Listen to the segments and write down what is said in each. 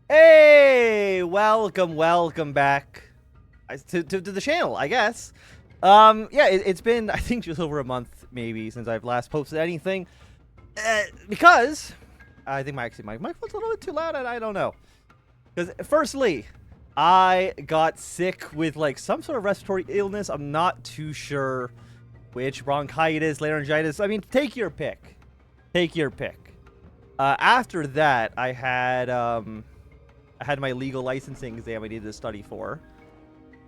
Hey, welcome back to the channel, I guess. Yeah, it's been, I think, just over a month, maybe, since I've last posted anything. Because, I think my phone's a little bit too loud, and I don't know. Because, firstly, I got sick with, like, some sort of respiratory illness. I'm not too sure which. Bronchitis, laryngitis. I mean, take your pick. Take your pick. After that, I had my legal licensing exam I needed to study for.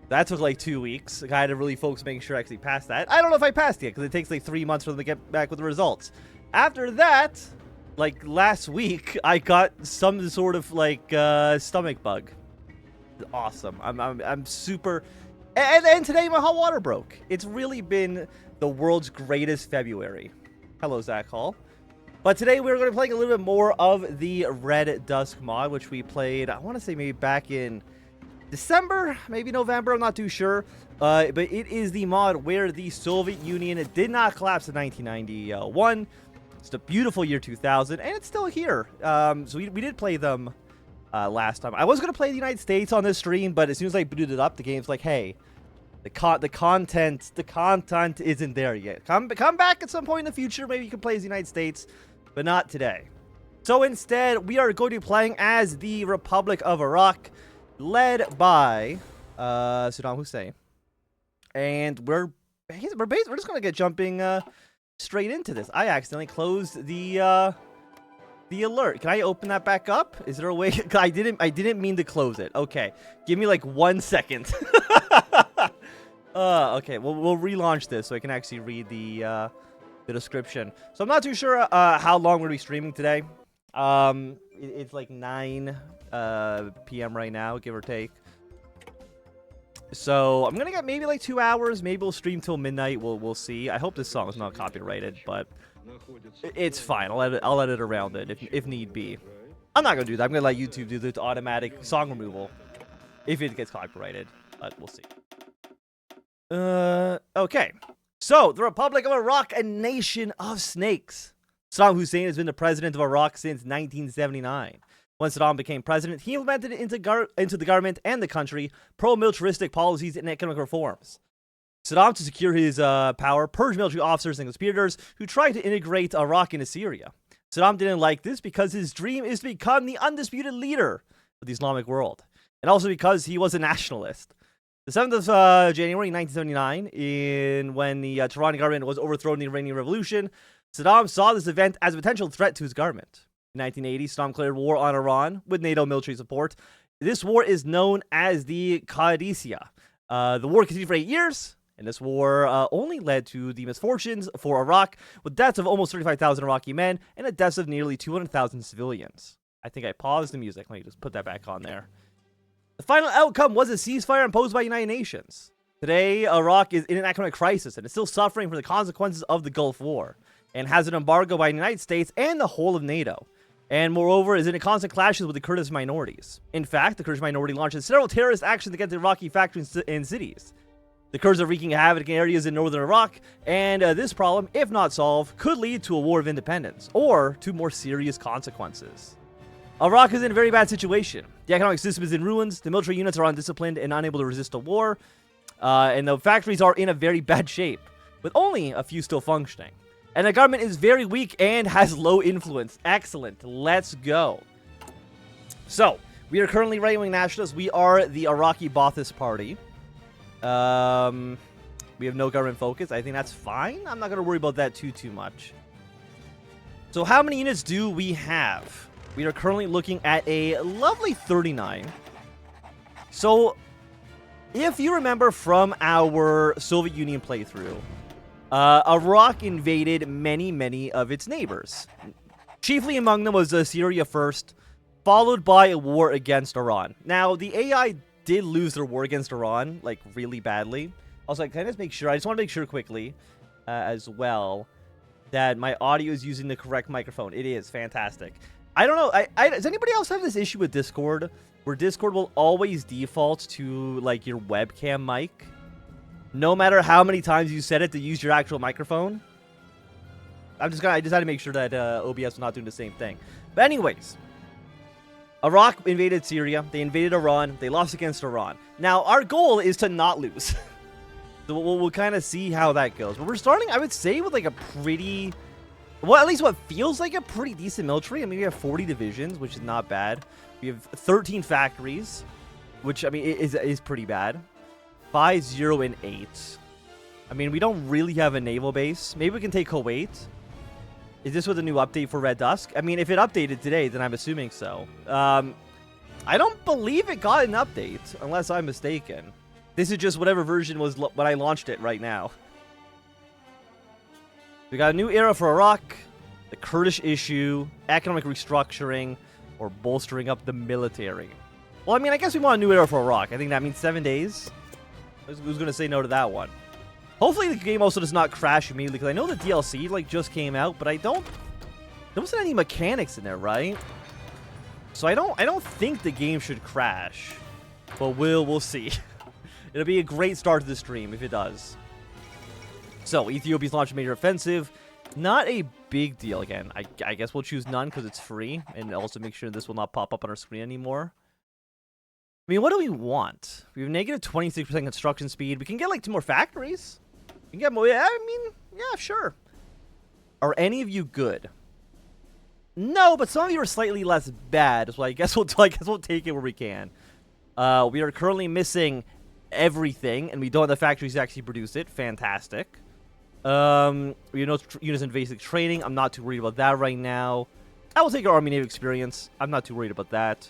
That took like 2 weeks. I had to really focus making sure I actually passed that. I don't know if I passed yet because it takes like 3 months for them to get back with the results. After that, like last week, I got some sort of like stomach bug. Awesome. I'm super. And today my hot water broke. It's really been the world's greatest February. Hello, Zach Hall. But today we're going to be playing a little bit more of the Red Dusk mod, which we played, I want to say maybe back in December, maybe November, I'm not too sure. But it is the mod where the Soviet Union did not collapse in 1991. It's a beautiful year 2000, and it's still here. So we did play them last time. I was going to play the United States on this stream, but as soon as I booted it up, the game's like, hey, the content isn't there yet. Come back at some point in the future. Maybe you can play as the United States, but not today. So instead, we are going to be playing as the Republic of Iraq, led by Saddam Hussein. And we're just going to get jumping straight into this. I accidentally closed the alert. Can I open that back up? Is there a way? I didn't mean to close it. Okay, give me like 1 second. Okay, we'll relaunch this so I can actually read the description. So I'm not too sure how long we're gonna be streaming today. It's like 9 p.m. right now, give or take. So I'm gonna get maybe like 2 hours. Maybe we'll stream till midnight. We'll see. I hope this song is not copyrighted, but it's fine. I'll edit around it if need be. I'm not gonna do that. I'm gonna let YouTube do the automatic song removal if it gets copyrighted, but we'll see. Okay. So, the Republic of Iraq, a nation of snakes. Saddam Hussein has been the president of Iraq since 1979. When Saddam became president, he implemented into the government and the country pro-militaristic policies and economic reforms. Saddam, to secure his power, purged military officers and conspirators who tried to integrate Iraq into Syria. Saddam didn't like this because his dream is to become the undisputed leader of the Islamic world, and also because he was a nationalist. The 7th of January 1979, when the Tehran government was overthrown in the Iranian Revolution, Saddam saw this event as a potential threat to his government. In 1980, Saddam declared war on Iran with NATO military support. This war is known as the Qadisiyah. The war continued for 8 years, and this war only led to the misfortunes for Iraq, with deaths of almost 35,000 Iraqi men and the deaths of nearly 200,000 civilians. I think I paused the music. Let me just put that back on there. The final outcome was a ceasefire imposed by the United Nations. Today, Iraq is in an economic crisis and is still suffering from the consequences of the Gulf War, and has an embargo by the United States and the whole of NATO. And moreover, is in a constant clashes with the Kurdish minorities. In fact, the Kurdish minority launches several terrorist actions against the Iraqi factories and cities. The Kurds are wreaking havoc in areas in northern Iraq, and this problem, if not solved, could lead to a war of independence, or to more serious consequences. Iraq is in a very bad situation. The economic system is in ruins, the military units are undisciplined and unable to resist a war, and the factories are in a very bad shape, with only a few still functioning. And the government is very weak and has low influence. Excellent. Let's go. So, we are currently right-wing nationalists. We are the Iraqi Ba'athist Party. We have no government focus. I think that's fine. I'm not going to worry about that too much. So, how many units do we have? We are currently looking at a lovely 39. So, if you remember from our Soviet Union playthrough, Iraq invaded many of its neighbors. Chiefly among them was Syria first, followed by a war against Iran. Now, the AI did lose their war against Iran, like, really badly. Also, can I just make sure? I just want to make sure quickly, as well, that my audio is using the correct microphone. It is. Fantastic. I don't know. Does anybody else have this issue with Discord, where Discord will always default to, like, your webcam mic, no matter how many times you set it to use your actual microphone? I just had to make sure that OBS was not doing the same thing. But anyways, Iraq invaded Syria. They invaded Iran. They lost against Iran. Now, our goal is to not lose. So we'll kind of see how that goes. But we're starting, I would say, with like a pretty... Well, at least what feels like a pretty decent military. I mean, we have 40 divisions, which is not bad. We have 13 factories, which, I mean, is pretty bad. 5, 0, and 8. I mean, we don't really have a naval base. Maybe we can take Kuwait. Is this with a new update for Red Dusk? I mean, if it updated today, then I'm assuming so. I don't believe it got an update, unless I'm mistaken. This is just whatever version was when I launched it right now. We got a new era for Iraq, the Kurdish issue, economic restructuring, or bolstering up the military. Well, I mean, I guess we want a new era for Iraq. I think that means 7 days. Who's going to say no to that one? Hopefully the game also does not crash immediately, because I know the DLC like just came out, but there wasn't any mechanics in there, right? So I don't think the game should crash. But we'll see. It'll be a great start to the stream if it does. So, Ethiopia's launched a major offensive. Not a big deal again. I guess we'll choose none because it's free. And also make sure this will not pop up on our screen anymore. I mean, what do we want? We have negative 26% construction speed. We can get like 2 more factories. We can get more. Yeah, I mean, yeah, sure. Are any of you good? No, but some of you are slightly less bad. So I guess we'll take it where we can. We are currently missing everything, and we don't have the factories to actually produce it. Fantastic. Units in basic training. I'm not too worried about that right now. I will take our Army Navy experience. I'm not too worried about that.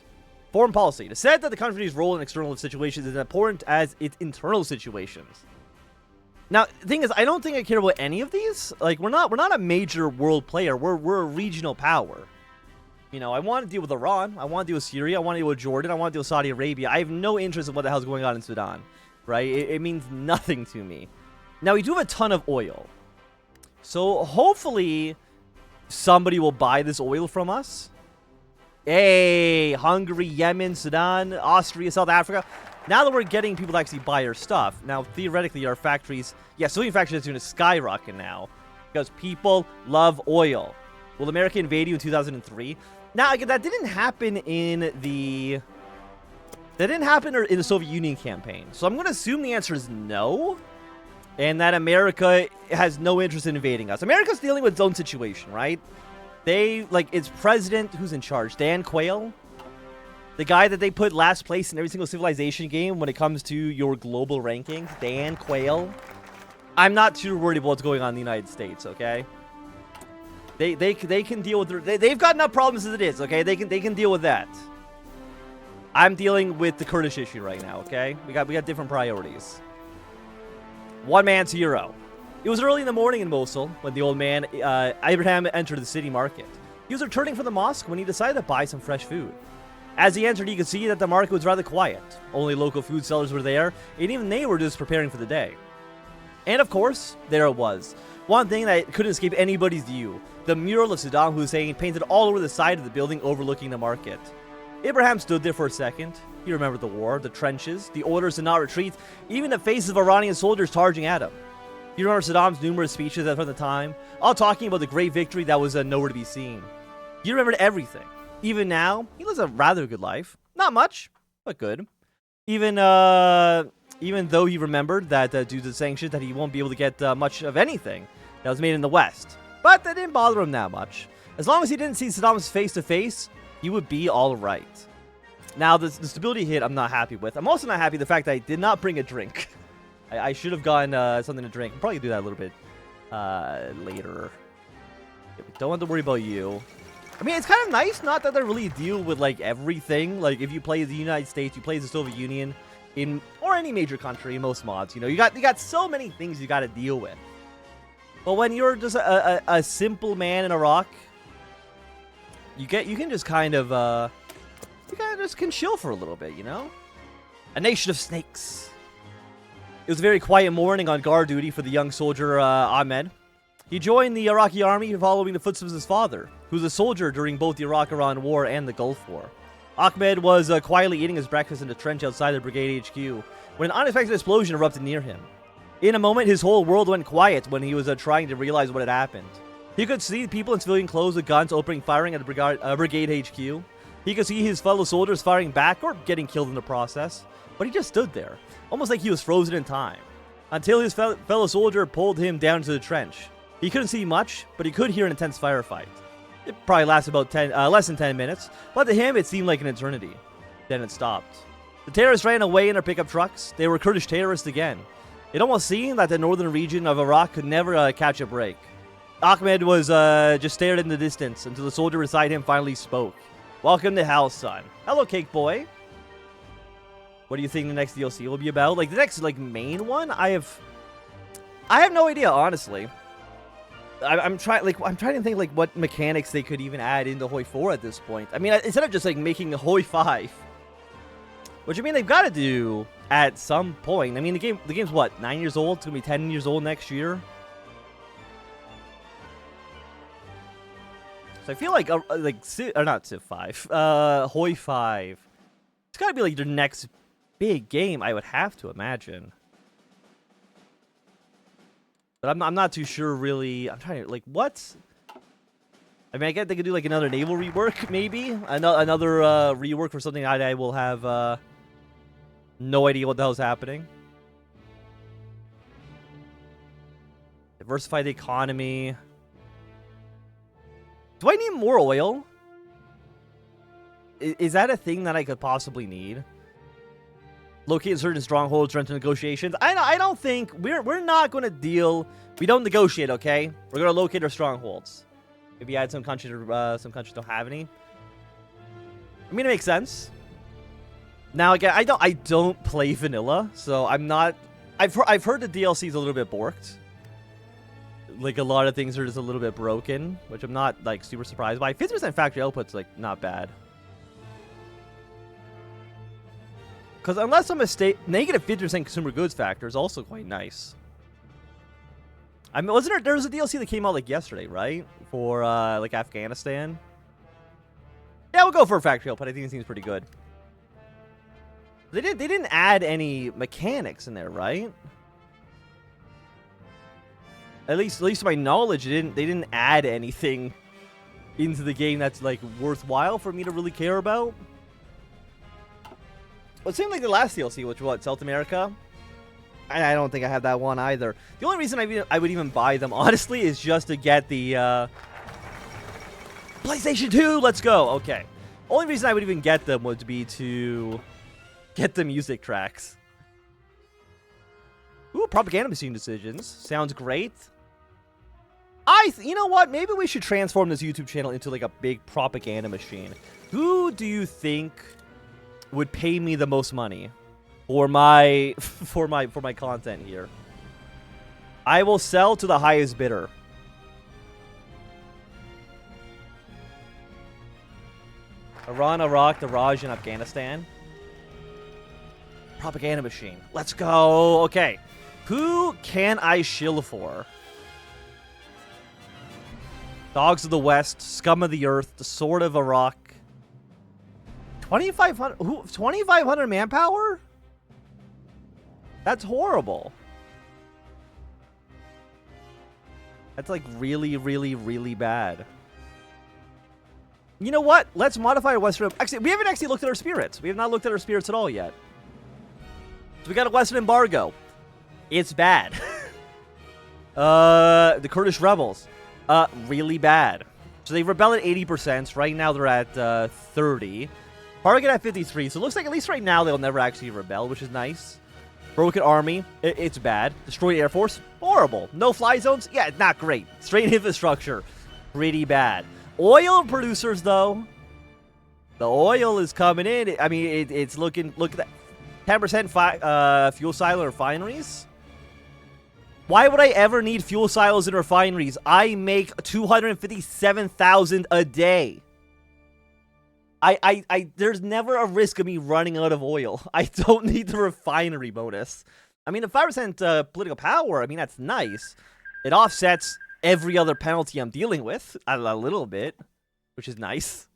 Foreign policy. It is said that the country's role in external situations is as important as its internal situations. Now, the thing is, I don't think I care about any of these. Like, we're not a major world player. We're a regional power. You know, I want to deal with Iran. I want to deal with Syria. I want to deal with Jordan. I want to deal with Saudi Arabia. I have no interest in what the hell's going on in Sudan, right? It means nothing to me. Now, we do have a ton of oil. So, hopefully, somebody will buy this oil from us. Hey, Hungary, Yemen, Sudan, Austria, South Africa. Now that we're getting people to actually buy our stuff, now, theoretically, our factories... Yeah, civilian factories are going to skyrocket now. Because people love oil. Will America invade you in 2003? Now, again, that didn't happen in the... That didn't happen in the Soviet Union campaign. So I'm going to assume the answer is no. And that America has no interest in invading us. America's dealing with its own situation, right? They, like, its president, who's in charge? Dan Quayle? The guy that they put last place in every single civilization game when it comes to your global rankings. Dan Quayle. I'm not too worried about what's going on in the United States, okay? They can deal with they've got enough problems as it is, okay? They can deal with that. I'm dealing with the Kurdish issue right now, okay? We got different priorities. One man's hero. It was early in the morning in Mosul when the old man Abraham entered the city market. He was returning from the mosque when he decided to buy some fresh food. As he entered, he could see that the market was rather quiet. Only local food sellers were there, and even they were just preparing for the day. And of course, there it was. One thing that couldn't escape anybody's view. The mural of Saddam Hussein painted all over the side of the building overlooking the market. Abraham stood there for a second. He remembered the war, the trenches, the orders to not retreat, even the faces of Iranian soldiers charging at him. He remembered Saddam's numerous speeches from the time, all talking about the great victory that was nowhere to be seen. He remembered everything. Even now, he lives a rather good life. Not much, but good. Even though he remembered that due to the sanctions that he won't be able to get much of anything that was made in the West. But that didn't bother him that much. As long as he didn't see Saddam's face-to-face, he would be all right. Now, the stability hit I'm not happy with. I'm also not happy with the fact that I did not bring a drink. I should have gotten something to drink. I'll probably do that a little bit later. Don't have to worry about you. I mean, it's kind of nice not that they really deal with, like, everything. Like, if you play the United States, you play the Soviet Union, or any major country in most mods, you know, you got so many things you got to deal with. But when you're just a simple man in Iraq, you can just kind of can chill for a little bit, you know? A nation of snakes. It was a very quiet morning on guard duty for the young soldier Ahmed. He joined the Iraqi army following the footsteps of his father, who was a soldier during both the Iraq-Iran War and the Gulf War. Ahmed was quietly eating his breakfast in a trench outside the brigade HQ when an unexpected explosion erupted near him. In a moment, his whole world went quiet when he was trying to realize what had happened. He could see people in civilian clothes with guns opening firing at the brigade HQ. He He could see his fellow soldiers firing back or getting killed in the process, but he just stood there, almost like he was frozen in time, until his fellow soldier pulled him down into the trench. He couldn't see much, but he could hear an intense firefight. It probably lasted about less than 10 minutes, but to him it seemed like an eternity. Then it stopped. The terrorists ran away in their pickup trucks. They were Kurdish terrorists again. It almost seemed that the northern region of Iraq could never catch a break. Ahmed was just stared in the distance until the soldier beside him finally spoke. Welcome to hell, son. Hello, Cake Boy. What do you think the next DLC will be about? Like the next main one? I have no idea, honestly. I'm trying to think what mechanics they could even add into Hoi 4 at this point. I mean, instead of just making Hoi 5, which I mean they've got to do at some point. I mean the game's what, 9 years old? It's gonna be 10 years old next year. So I feel like not Civ 5, Hoi 5. It's got to be their next big game, I would have to imagine. But I'm not too sure, really. I'm trying to, what? I mean, I guess they could do, another naval rework, maybe? Another rework for something I will have no idea what the hell's happening. Diversify the economy. Do I need more oil? Is that a thing that I could possibly need? Locate certain strongholds, enter negotiations. I don't think we're not going to deal. We don't negotiate, okay? We're going to locate our strongholds. Maybe add some countries don't have any. I mean, it makes sense. Now again, I don't play vanilla, so I'm not. I've heard the DLC is a little bit borked. A lot of things are just a little bit broken, which I'm not super surprised by. 50% factory output's not bad. Because unless I'm mistaken, negative 50% consumer goods factor is also quite nice. I mean, there was a DLC that came out yesterday, right? For Afghanistan. Yeah, we'll go for a factory output. I think it seems pretty good. They didn't add any mechanics in there, right? At least to my knowledge, they didn't add anything into the game that's worthwhile for me to really care about. Well, it seemed like the last DLC, which was what, South America? I don't think I have that one either. The only reason I would even buy them, honestly, is just to get the PlayStation 2. Let's go. Okay. Only reason I would even get them would be to get the music tracks. Ooh, propaganda machine decisions. Sounds great. You know what? Maybe we should transform this YouTube channel into a big propaganda machine. Who do you think would pay me the most money for my content here? I will sell to the highest bidder. Iran, Iraq, the Raj, and Afghanistan. Propaganda machine. Let's go. Okay. Who can I shill for? Dogs of the West, Scum of the Earth, the Sword of Iraq. 2,500. 2,500 manpower? That's horrible. That's really, really, really bad. You know what? Let's modify our Western. Actually, we haven't actually looked at our spirits. We have not looked at our spirits at all yet. So we got a Western embargo. It's bad. The Kurdish rebels. Really bad. So they rebel at 80%. Right now they're at 30. Target at 53. So it looks like at least right now they'll never actually rebel, which is nice. Broken army. It's bad. Destroyed air force. Horrible. No fly zones. Yeah, not great. Straight infrastructure. Pretty bad. Oil producers, though. The oil is coming in. I mean, it's looking. Look at that. 10% fuel silo refineries. Why would I ever need fuel silos in refineries? I make 257,000 a day. There's never a risk of me running out of oil. I don't need the refinery bonus. I mean, the 5% political power, I mean, that's nice. It offsets every other penalty I'm dealing with a little bit, which is nice.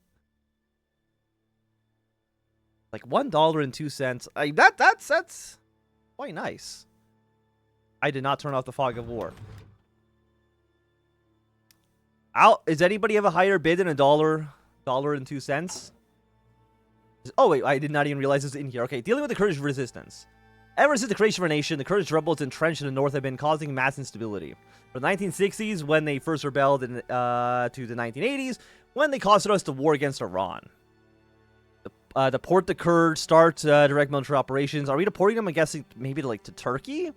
Like $1.02. That's quite nice. I did not turn off the fog of war. Does anybody have a higher bid than $1.02? Oh, wait, I did not even realize this in here. Okay, dealing with the Kurdish resistance. Ever since the creation of our nation, the Kurdish rebels entrenched in the north have been causing mass instability. From the 1960s, when they first rebelled, to the 1980s, when they costed us the war against Iran. Deport the Kurds, start direct military operations. Are we deporting them, I'm guessing, maybe to Turkey?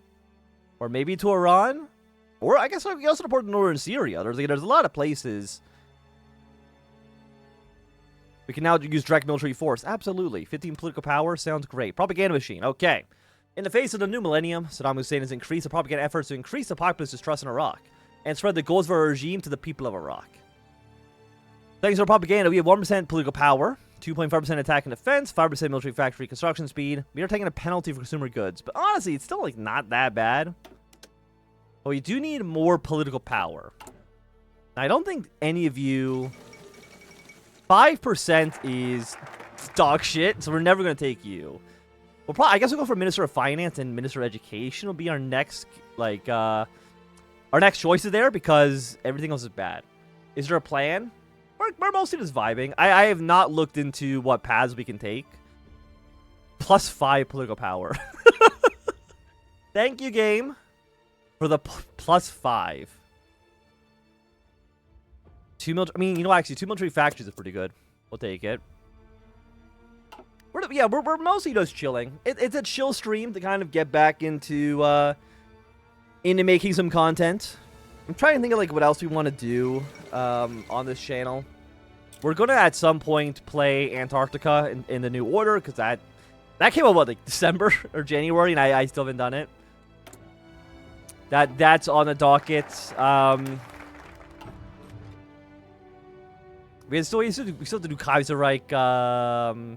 Or maybe to Iran? Or I guess we also deport northern Syria. There's a lot of places. We can now use direct military force. Absolutely. 15 political power sounds great. Propaganda machine. Okay. In the face of the new millennium, Saddam Hussein has increased the propaganda efforts to increase the populace distrust in Iraq and spread the goals of our regime to the people of Iraq. Thanks to our propaganda, we have 1% political power, 2.5% attack and defense, 5% military factory construction speed. We are taking a penalty for consumer goods, but honestly, it's still not that bad. But we do need more political power. Now, I don't think any of you... 5% is dog shit, so we're never going to take you. I guess we'll go for Minister of Finance and Minister of Education will be our next, our next choices there because everything else is bad. Is there a plan? We're mostly just vibing. I have not looked into what paths we can take. +5 political power. Thank you, game, for the +5. 2 military. I mean, actually, 2 military factories is pretty good. We'll take it. We're mostly just chilling. It's a chill stream to kind of get back into making some content. I'm trying to think of what else we want to do on this channel. We're gonna at some point play Antarctica in the New Order because that came out December or January, and I still haven't done it. That's on the docket. We still have to do Kaiserreich.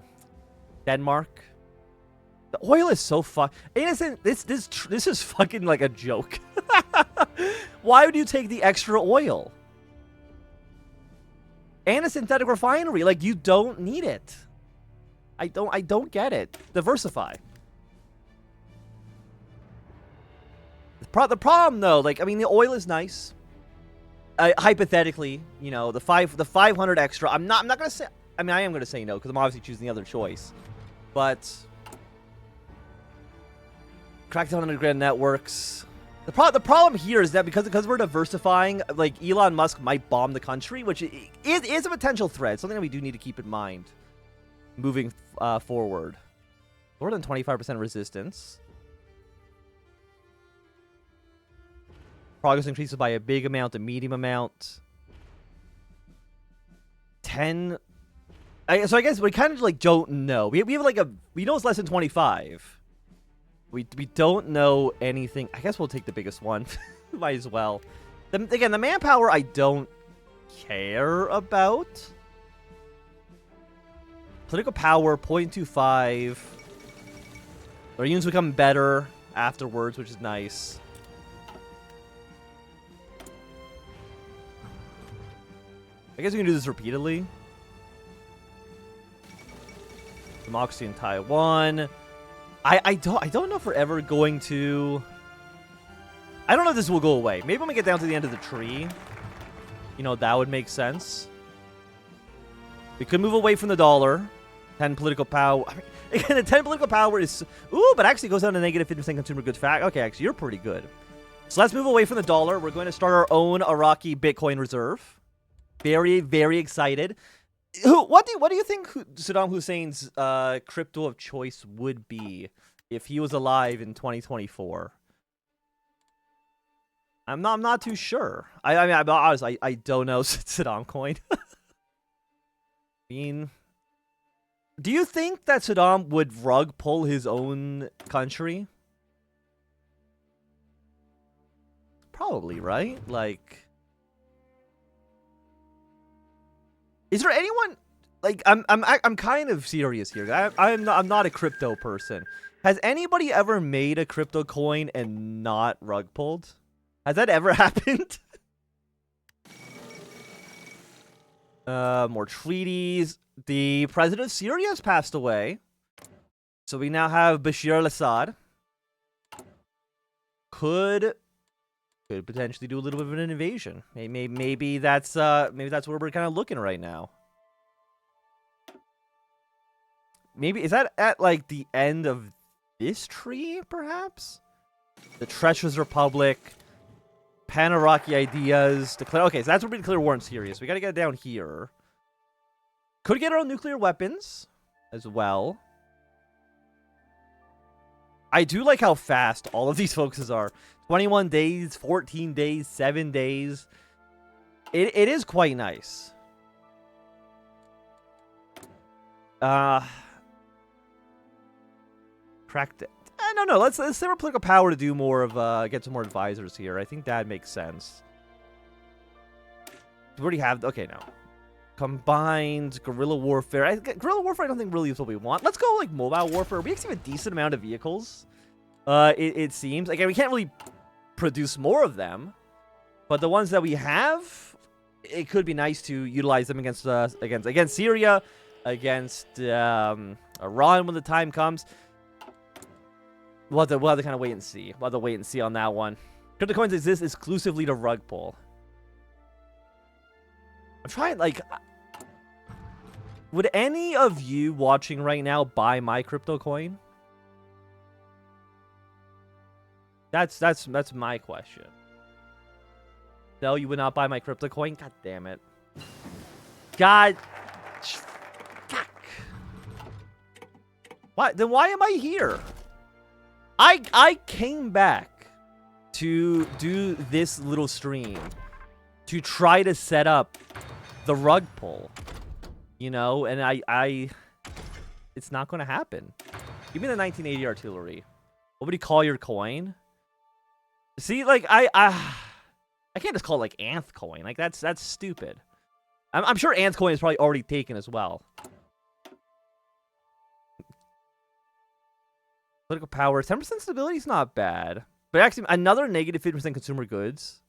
Denmark. The oil is so innocent. This is fucking like a joke. Why would you take the extra oil? And a synthetic refinery, you don't need it. I don't get it. Diversify. The problem though, the oil is nice. Hypothetically, the 500 extra. I'm not gonna say. I mean, I am gonna say no because I'm obviously choosing the other choice. But crackdown on underground networks. The problem here is that because we're diversifying, Elon Musk might bomb the country, which is a potential threat. Something that we do need to keep in mind moving forward. More than 25% resistance. Progress increases by a big amount, a medium amount. 10. So I guess we kind of don't know. We have we know it's less than 25. We don't know anything. I guess we'll take the biggest one. Might as well. Again, the manpower I don't care about. Political power 0.25. Our units become better afterwards, which is nice. I guess we can do this repeatedly. Democracy in Taiwan. I don't know if we're ever going to... I don't know if this will go away. Maybe when we get down to the end of the tree, that would make sense. We could move away from the dollar. 10 political power. I mean, again, the 10 political power is... Ooh, but actually goes down to negative 50% consumer goods fact. Okay, actually, you're pretty good. So let's move away from the dollar. We're going to start our own Iraqi Bitcoin reserve. Very, very excited. What do you think Saddam Hussein's crypto of choice would be if he was alive in 2024? I'm not too sure. I mean, honestly, I don't know Saddam coin. I mean, do you think that Saddam would rug pull his own country? Probably, right? Is there anyone I'm kind of serious here. I'm not a crypto person. Has anybody ever made a crypto coin and not rug pulled? Has that ever happened? More treaties. The president of Syria has passed away. So we now have Bashar al-Assad. Could potentially do a little bit of an invasion. Maybe that's where we're kind of looking right now. maybe is that at like the end of this tree, perhaps? The Treacherous Republic, Panaraki Ideas, declare. Okay, so that's where we declare war on Syria. So we gotta get down here. Could get our own nuclear weapons as well. I do like how fast all of these focuses are. 21 days, 14 days, 7 days. It is quite nice. Cracked it. No. Let's never political power to do more of get some more advisors here. I think that makes sense. We already have. Okay, now combined guerrilla warfare. Guerrilla warfare, I don't think really is what we want. Let's go like mobile warfare. We actually have a decent amount of vehicles. It seems. Again, we can't really produce more of them, but the ones that we have, it could be nice to utilize them against Syria, against Iran when the time comes. We'll have to kind of wait and see. We'll have to wait and see on that one. Crypto coins exist exclusively to rug pull. I'm trying, like... Would any of you watching right now buy my crypto coin? That's my question. No, you would not buy my crypto coin? God damn it. God. Fuck. Why? Then why am I here? I came back to do this little stream to try to set up the rug pull. You know, and it's not going to happen. Give me the 1980 artillery. What would you call your coin? See, like, I can't just call it, like, Anth coin. Like, that's stupid. I'm sure Anth coin is probably already taken as well. Political power. 10% stability is not bad. But actually, another negative 50% consumer goods.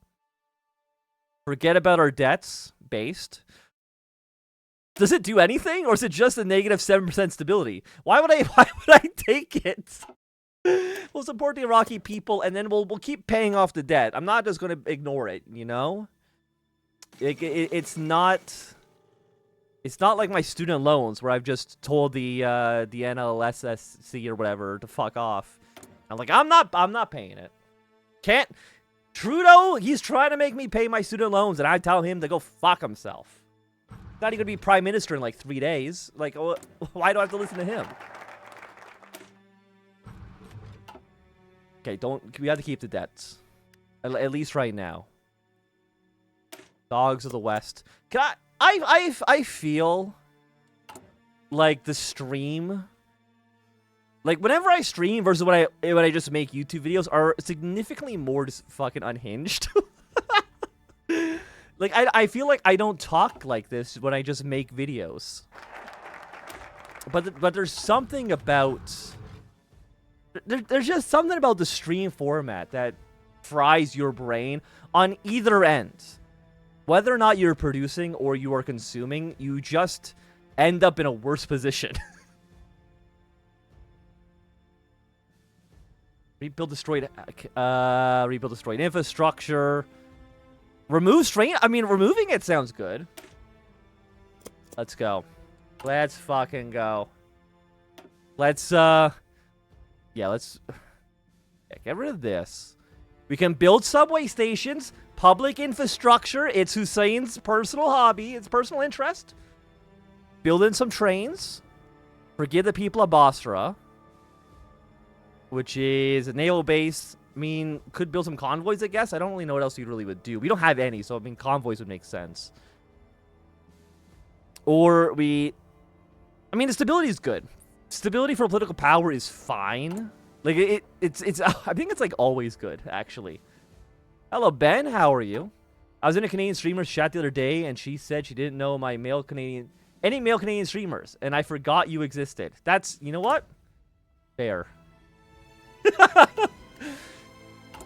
Forget about our debts. Based. Does it do anything, or is it just a negative 7% stability? Why would I take it? We'll support the Iraqi people, and then we'll keep paying off the debt. I'm not just going to ignore it, you know? It's not like my student loans where I've just told the NLSSC or whatever to fuck off. I'm like, I'm not paying it. Can't. Trudeau, he's trying to make me pay my student loans, and I tell him to go fuck himself. Not even gonna be prime minister in like 3 days. Like, why do I have to listen to him? Okay, we have to keep the debts. At least right now. Dogs of the West. Can I feel like the stream, like whenever I stream versus when I just make YouTube videos, are significantly more just fucking unhinged. Like, I feel like I don't talk like this when I just make videos. But there's something about... There's just something about the stream format that fries your brain on either end. Whether or not you're producing or you are consuming, you just end up in a worse position. Rebuild destroyed infrastructure. Remove strain? I mean, removing it sounds good. Let's go. Let's fucking go. Let's, yeah, let's... Yeah, get rid of this. We can build subway stations, public infrastructure. It's Hussein's personal hobby. It's personal interest. Build in some trains. Forgive the people of Basra. Which is a naval base. I mean, could build some convoys, I guess. I don't really know what else you really would do. We don't have any, so I mean, convoys would make sense. Or we... I mean, the stability is good. Stability for political power is fine. Like, it's I think it's, like, always good, actually. Hello, Ben. How are you? I was in a Canadian streamer's chat the other day, and she said she didn't know any male Canadian streamers, and I forgot you existed. That's... You know what? Fair.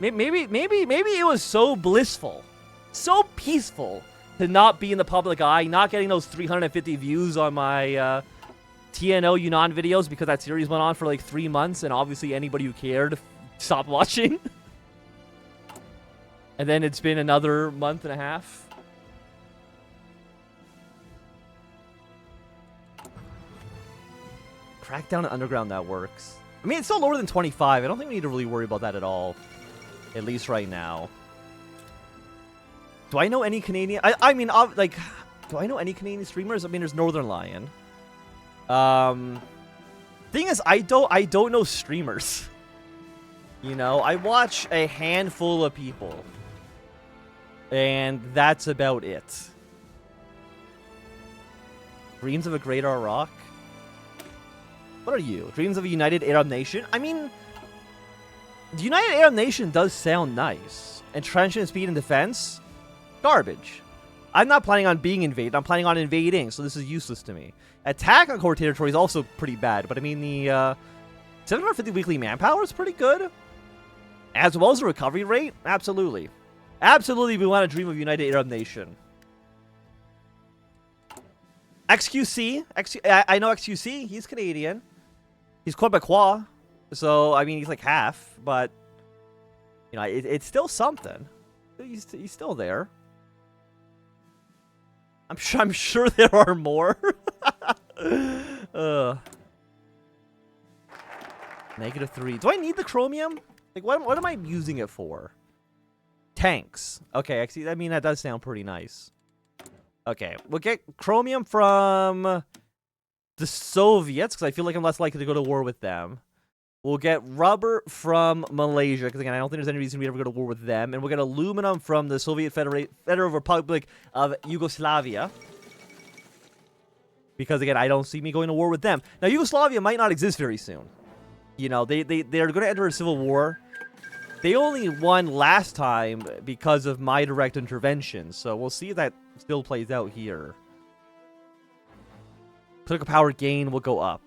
Maybe it was so blissful, so peaceful to not be in the public eye, not getting those 350 views on my TNO Yunnan videos because that series went on for like 3 months, and obviously anybody who cared stopped watching. And then it's been another month and a half. Crackdown and Underground networks. I mean, it's still lower than 25. I don't think we need to really worry about that at all. At least right now. Do I know any Canadian... I mean, like... Do I know any Canadian streamers? I mean, there's Northern Lion. Thing is, I don't know streamers. You know, I watch a handful of people. And that's about it. Dreams of a Great Rock? What are you? Dreams of a United Arab Nation? I mean, the United Arab Nation does sound nice. Entrenchment, speed, and defense? Garbage. I'm not planning on being invaded. I'm planning on invading, so this is useless to me. Attack on core territory is also pretty bad, but I mean, the 750 weekly manpower is pretty good. As well as the recovery rate? Absolutely. Absolutely, we want to dream of United Arab Nation. XQC. I know XQC. He's Canadian. He's Quebecois. So, I mean, he's like half, but, you know, it's still something. He's still there. I'm sure there are more. -3. Do I need the chromium? Like, what am I using it for? Tanks. Okay, actually, I mean, that does sound pretty nice. Okay, we'll get chromium from the Soviets, because I feel like I'm less likely to go to war with them. We'll get rubber from Malaysia, because again, I don't think there's any reason we ever go to war with them. And we'll get aluminum from the Soviet Federal Republic of Yugoslavia. Because again, I don't see me going to war with them. Now, Yugoslavia might not exist very soon. You know, they're going to enter a civil war. They only won last time because of my direct intervention. So we'll see if that still plays out here. Political power gain will go up.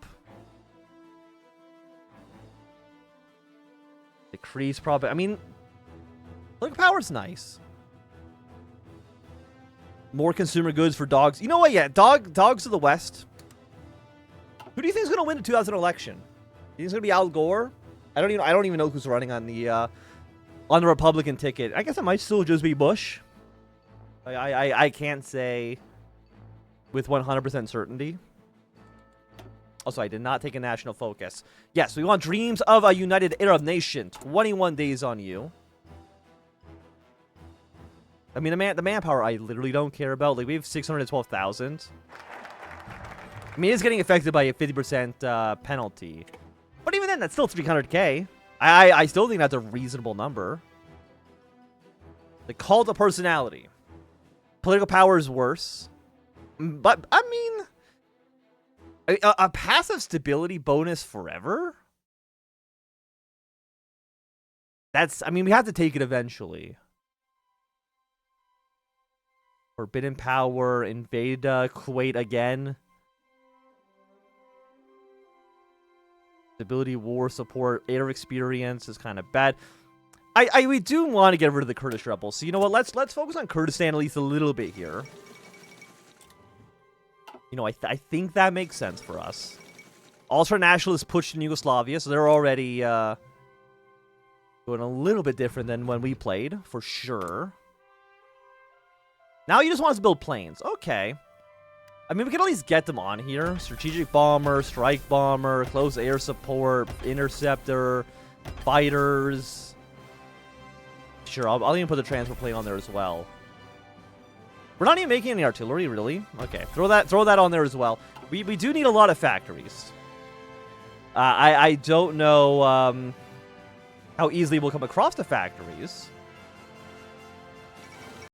Decrease probably. I mean, political power's nice. More consumer goods for dogs. You know what? Yeah, dogs to the west. Who do you think is going to win the 2000 election? You think it's going to be Al Gore? I don't even know who's running on the Republican ticket. I guess it might still just be Bush. I can't say with 100% certainty. Also, I did not take a national focus. Yes, we want Dreams of a United Arab Nation. 21 days on you. I mean, the manpower I literally don't care about. Like, we have 612,000. I mean, it's getting affected by a 50% penalty. But even then, that's still 300k. I still think that's a reasonable number. The cult of personality. Political power is worse. But, I mean... A passive stability bonus forever? That's... I mean, we have to take it eventually. Forbidden power. Invade Kuwait again. Stability, war, support, air experience is kind of bad. We do want to get rid of the Kurdish rebels. So, you know what? Let's focus on Kurdistan at least a little bit here. You know, I think that makes sense for us. Ultra-nationalists pushed in Yugoslavia, so they're already going a little bit different than when we played, for sure. Now you just want us to build planes. Okay. I mean, we can at least get them on here. Strategic bomber, strike bomber, close air support, interceptor, fighters. Sure, I'll even put the transport plane on there as well. We're not even making any artillery, really? Okay, throw that on there as well. We do need a lot of factories. I don't know how easily we'll come across the factories.